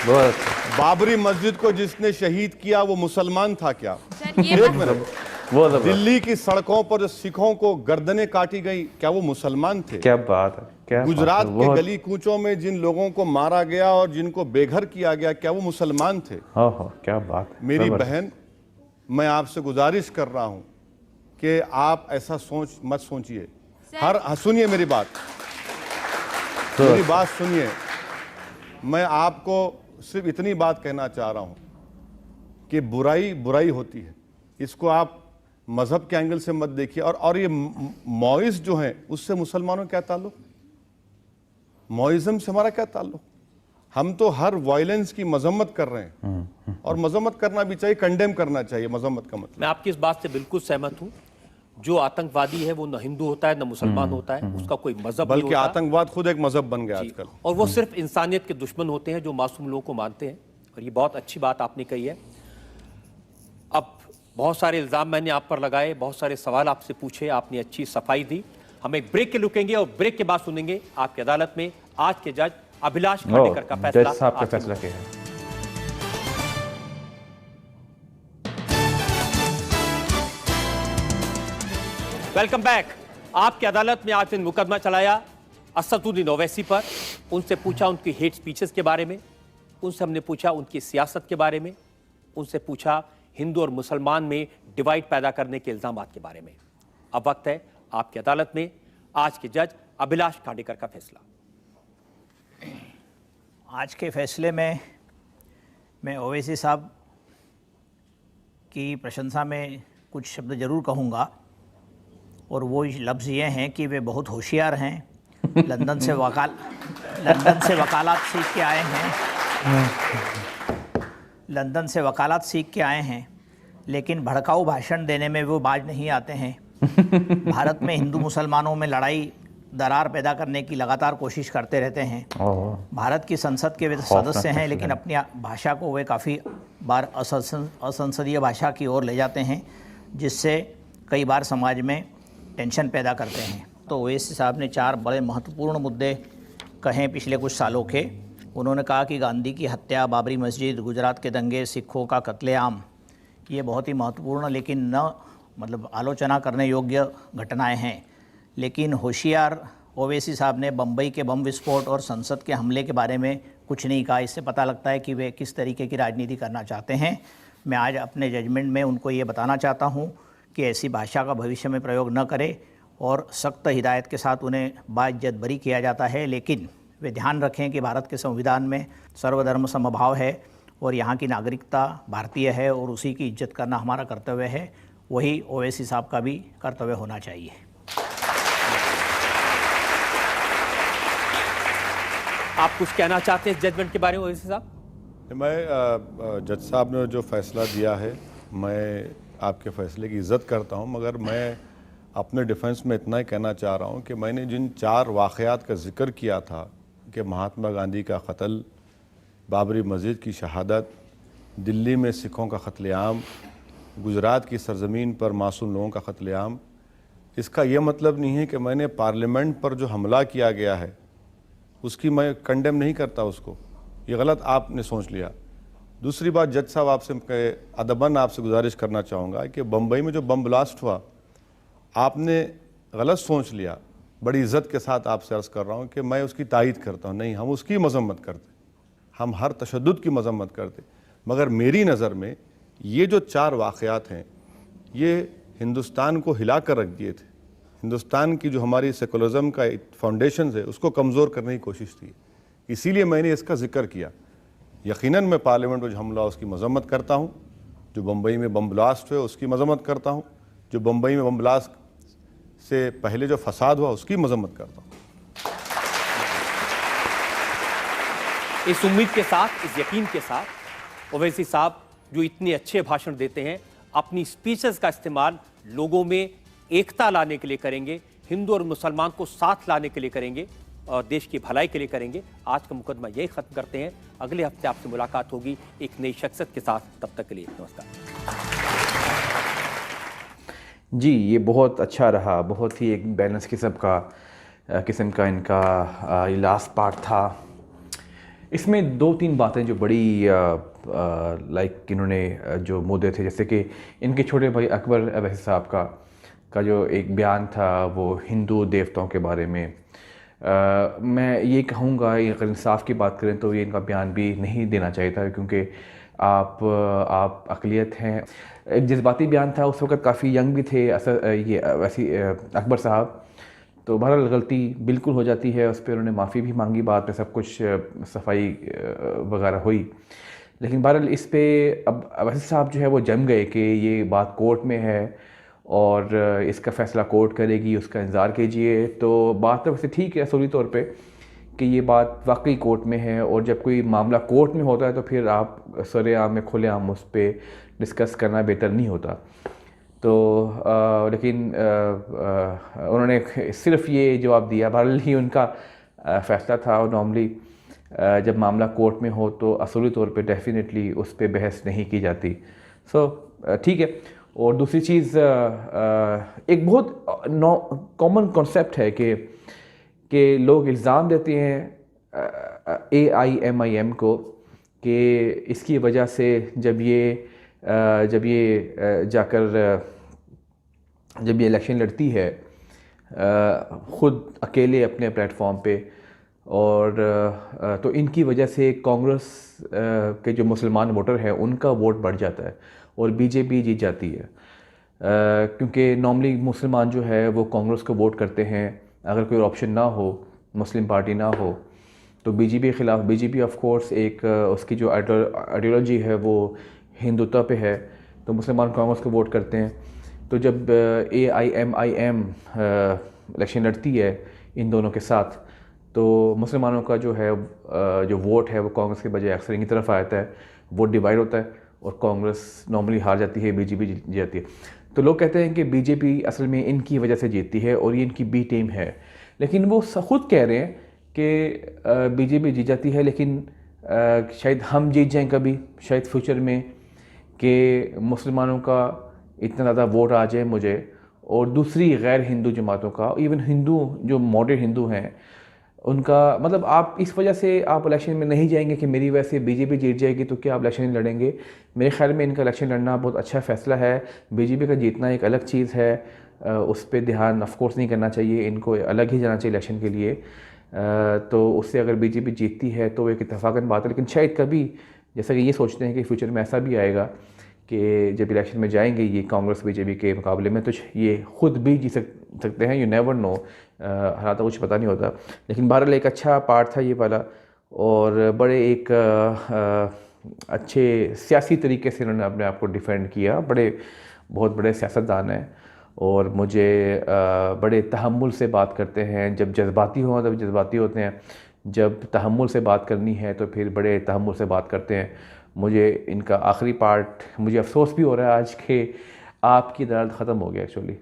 बहुत। बाबरी मस्जिद को जिसने शहीद किया वो मुसलमान था क्या? सर ये एक मिनट, वो जबरदस्त। दिल्ली की सड़कों पर जो सिखों को गर्दनें काटी गई, क्या वो मुसलमान थे? क्या बात है, क्या गुजरात बात है, के गली कूचों में जिन लोगों को मारा गया और जिनको बेघर किया गया, क्या वो मुसलमान थे? हाँ, क्या बात है। मेरी बहन, मैं आपसे गुजारिश कर रहा हूं कि आप ऐसा मत सोचिए। सुनिए मेरी बात, सुनिए। मैं आपको सिर्फ इतनी बात कहना चाह रहा हूं कि बुराई बुराई होती है, इसको आप मजहब के एंगल से मत देखिए। और ये मॉइस जो हैं उससे मुसलमानों का क्या ताल्लुक, मॉइज्म से हमारा क्या ताल्लुक? हम तो हर वायलेंस की मजम्मत कर रहे हैं और मजम्मत करना भी चाहिए, कंडेम करना चाहिए, मजम्मत का मतलब। मैं आपकी इस बात से बिल्कुल सहमत हूं। जो आतंकवादी है वो न हिंदू होता है न मुसलमान होता है, उसका कोई मजहब नहीं बल्कि होता। आतंकवाद खुद एक मजहब बन गया आजकल। और वो सिर्फ इंसानियत के दुश्मन होते हैं जो मासूम लोगों को मानते हैं। और ये बहुत अच्छी बात आपने कही है। अब बहुत सारे इल्ज़ाम मैंने आप पर लगाए, बहुत सारे सवाल आपसे पूछे, आपने अच्छी सफाई दी। हम एक ब्रेक के रुकेंगे और ब्रेक के बाद सुनेंगे आपकी अदालत में आज के जज अभिलाष खांडेकर का फैसला। जज साहब का फैसला क्या है? Welcome back. आपकी अदालत में आज मुकदमा चलाया असदुद्दीन ओवैसी पर। उनसे पूछा उनकी हेट स्पीचेस के बारे में, उनसे हमने पूछा उनकी सियासत के बारे में, उनसे पूछा हिंदू और मुसलमान में डिवाइड पैदा करने के इल्जामात के बारे में। अब वक्त है आपकी अदालत में आज के जज अभिलाष खांडेकर का फैसला। आज के फैसले में मैं ओवैसी साहब की प्रशंसा में कुछ शब्द ज़रूर कहूँगा, और वो लफ्ज़ ये हैं कि वे बहुत होशियार हैं। लंदन से वकालत सीख के आए हैं, लंदन से वकालत सीख के आए हैं, लेकिन भड़काऊ भाषण देने में वो बाज नहीं आते हैं। भारत में हिंदू मुसलमानों में लड़ाई दरार पैदा करने की लगातार कोशिश करते रहते हैं। भारत की संसद के वे सदस्य हैं, लेकिन अपनी भाषा को वे काफ़ी बार असंसदीय भाषा की ओर ले जाते हैं, जिससे कई बार समाज में टेंशन पैदा करते हैं। तो ओवैसी साहब ने 4 बड़े महत्वपूर्ण मुद्दे कहे पिछले कुछ सालों के। उन्होंने कहा कि गांधी की हत्या, बाबरी मस्जिद, गुजरात के दंगे, सिखों का कत्लेआम, ये बहुत ही महत्वपूर्ण लेकिन न आलोचना करने योग्य घटनाएं हैं। लेकिन होशियार ओवैसी साहब ने बम्बई के बम विस्फोट और संसद के हमले के बारे में कुछ नहीं कहा। इससे पता लगता है कि वे किस तरीके की राजनीति करना चाहते हैं। मैं आज अपने जजमेंट में उनको ये बताना चाहता हूँ कि ऐसी भाषा का भविष्य में प्रयोग न करें, और सख्त हिदायत के साथ उन्हें बाइज्जत बरी किया जाता है। लेकिन वे ध्यान रखें कि भारत के संविधान में सर्वधर्म समभाव है और यहाँ की नागरिकता भारतीय है, और उसी की इज्जत करना हमारा कर्तव्य है। वही ओवैसी साहब का भी कर्तव्य होना चाहिए। आप कुछ कहना चाहते हैं जजमेंट के बारे में ओवैसी साहब? मैं जज साहब ने जो फैसला दिया है, मैं आपके फैसले की इज़्ज़त करता हूं, मगर मैं अपने डिफेंस में इतना ही कहना चाह रहा हूं कि मैंने जिन 4 वाक़यात का जिक्र किया था कि महात्मा गांधी का कत्ल, बाबरी मस्जिद की शहादत, दिल्ली में सिखों का कत्लेआम, गुजरात की सरजमीन पर मासूम लोगों का कत्लेआम, इसका ये मतलब नहीं है कि मैंने पार्लियामेंट पर जो हमला किया गया है उसकी मैं कंडेम नहीं करता उसको। ये गलत आपने सोच लिया। दूसरी बात, जज साहब आपसे अदबन आपसे गुजारिश करना चाहूँगा कि बम्बई में जो बम ब्लास्ट हुआ, आपने गलत सोच लिया। बड़ी इज़्ज़त के साथ आपसे अर्ज़ कर रहा हूँ कि मैं उसकी तायीद करता हूँ, नहीं, हम उसकी मजम्मत करते, हम हर तशद्दुद की मजम्मत करते। मगर मेरी नज़र में ये जो 4 वाक़यात हैं, ये हिंदुस्तान को हिला कर रख दिए थे। हिंदुस्तान की जो हमारी सेकुलरिज़म का फाउंडेशन है उसको कमज़ोर करने की कोशिश थी, इसीलिए मैंने इसका जिक्र किया। यकीनन मैं पार्लियामेंट में जो हमला उसकी मजम्मत करता हूँ, जो बम्बई में बम ब्लास्ट हुए उसकी मजम्मत करता हूँ, जो बम्बई में बम ब्लास्ट से पहले जो फसाद हुआ उसकी मजम्मत करता हूँ। इस उम्मीद के साथ, इस यकीन के साथ ओवैसी साहब जो इतने अच्छे भाषण देते हैं, अपनी स्पीचेस का इस्तेमाल लोगों में एकता लाने के लिए करेंगे, हिंदू और मुसलमान को साथ लाने के लिए करेंगे और देश की भलाई के लिए करेंगे। आज का मुकदमा यही खत्म करते हैं। अगले हफ्ते आपसे मुलाकात होगी एक नई शख्सियत के साथ। तब तक के लिए नमस्कार। जी, ये बहुत अच्छा रहा, बहुत ही एक बैलेंस किस्म का इनका ये लास्ट पार्ट था। इसमें 2-3 बातें जो बड़ी लाइक इन्होंने जो मुद्दे थे, जैसे कि इनके छोटे भाई अकबर अवैसी साहब का जो एक बयान था वो हिंदू देवताओं के बारे में। मैं ये कहूँगा, अगर इंसाफ की बात करें तो ये इनका बयान भी नहीं देना चाहिए था, क्योंकि आप अक़लियत हैं। एक जज्बाती बयान था, उस वक़्त काफ़ी यंग भी थे ये वैसी अकबर साहब, तो बहरहाल गलती बिल्कुल हो जाती है। उस पर उन्होंने माफ़ी भी मांगी, बाद में सब कुछ सफाई वगैरह हुई। लेकिन बहरहाल इस पे अब अवैसी साहब जो है वो जम गए कि ये बात कोर्ट में है और इसका फ़ैसला कोर्ट करेगी, उसका इंतज़ार कीजिए। तो बात तो वैसे ठीक है असूली तौर पे कि ये बात वाकई कोर्ट में है, और जब कोई मामला कोर्ट में होता है तो फिर आप सरेआम में खुलेआम उस पर डिस्कस करना बेहतर नहीं होता। तो लेकिन उन्होंने सिर्फ ये जवाब दिया, बहरहाल ही उनका फ़ैसला था। और नॉर्मली जब मामला कोर्ट में हो तो असूली तौर पे डेफिनेटली उस पर बहस नहीं की जाती। सो ठीक है। और दूसरी चीज़, एक बहुत कॉमन कॉन्सेप्ट है कि लोग इल्ज़ाम देते हैं AIMIM को कि इसकी वजह से जब ये इलेक्शन लड़ती है ख़ुद अकेले अपने प्लेटफॉर्म पे, और तो इनकी वजह से कांग्रेस के जो मुसलमान वोटर हैं उनका वोट बढ़ जाता है और बीजेपी जीत जाती है। क्योंकि नॉर्मली मुसलमान जो है वो कांग्रेस को वोट करते हैं, अगर कोई ऑप्शन ना हो, मुस्लिम पार्टी ना हो, तो बीजेपी के ख़िलाफ़, बीजेपी ऑफ कोर्स एक उसकी जो आइडियोलॉजी है वो हिंदुत्व पे है, तो मुसलमान कांग्रेस को वोट करते हैं। तो जब AIMIM इलेक्शन लड़ती है इन दोनों के साथ, तो मुसलमानों का जो है जो वोट है वो कांग्रेस के बजाय अक्सर इनकी तरफ आता है, वोट डिवाइड होता है और कांग्रेस नॉर्मली हार जाती है, बीजेपी जीत जाती है। तो लोग कहते हैं कि बीजेपी असल में इनकी वजह से जीतती है और ये इनकी बी टीम है, लेकिन वो ख़ुद कह रहे हैं कि बीजेपी जीत जाती है, लेकिन शायद हम जीत जाएं कभी, शायद फ्यूचर में, कि मुसलमानों का इतना ज़्यादा वोट आ जाए मुझे, और दूसरी गैर हिंदू जमातों का, इवन हिंदू जो मॉडरेट हिंदू हैं उनका, मतलब आप इस वजह से आप इलेक्शन में नहीं जाएंगे कि मेरी वजह से बीजेपी जीत जाएगी तो क्या आप इलेक्शन लड़ेंगे। मेरे ख्याल में इनका इलेक्शन लड़ना बहुत अच्छा फ़ैसला है। बीजेपी का जीतना एक अलग चीज़ है, उस पर ध्यान ऑफ कोर्स नहीं करना चाहिए, इनको अलग ही जाना चाहिए इलेक्शन के लिए। तो उससे अगर बीजेपी जीतती है तो एक इत्तेफाकन बात है, लेकिन शायद कभी, जैसा कि ये सोचते हैं कि फ्यूचर में ऐसा भी आएगा कि जब इलेक्शन में जाएंगे ये कांग्रेस बीजेपी के मुकाबले में, तो ये ख़ुद भी जीत सकते हैं, यू नेवर नो, हालात कुछ पता नहीं होता। लेकिन बहरहाल एक अच्छा पार्ट था ये वाला, और बड़े एक अच्छे सियासी तरीके से इन्होंने अपने आप को डिफेंड किया। बहुत बड़े सियासतदान हैं और मुझे बड़े तहम्मुल से बात करते हैं। जब जज्बाती हों तब जज्बाती होते हैं, जब तहम्मुल से बात करनी है तो फिर बड़े तहम्मुल से बात करते हैं। मुझे इनका आखिरी पार्ट, मुझे अफसोस भी हो रहा है आज के आपकी दर्द ख़त्म हो गया एक्चुअली,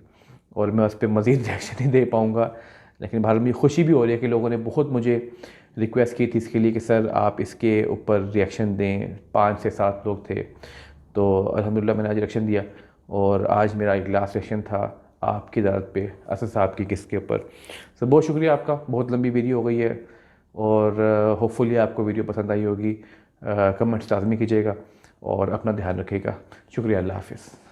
और मैं उस पर मज़ीद रिएक्शन नहीं दे पाऊँगा। लेकिन बाहर मुझे खुशी भी हो रही है कि लोगों ने बहुत मुझे रिक्वेस्ट की थी इसके लिए कि सर आप इसके ऊपर रिएक्शन दें। 5 से 7 लोग थे, तो अल्हम्दुलिल्लाह मैंने आज रिएक्शन दिया, और आज मेरा एक लास्ट रिएक्शन था आपकी दर्द पे, असद साहब की किस के ऊपर। सर बहुत शुक्रिया आपका, बहुत लंबी वीडियो हो गई है, और होपफुली आपको वीडियो पसंद आई होगी। कमेंट्स लाजमी कीजिएगा और अपना ध्यान रखिएगा। शुक्रिया, अल्लाह हाफ़िज़।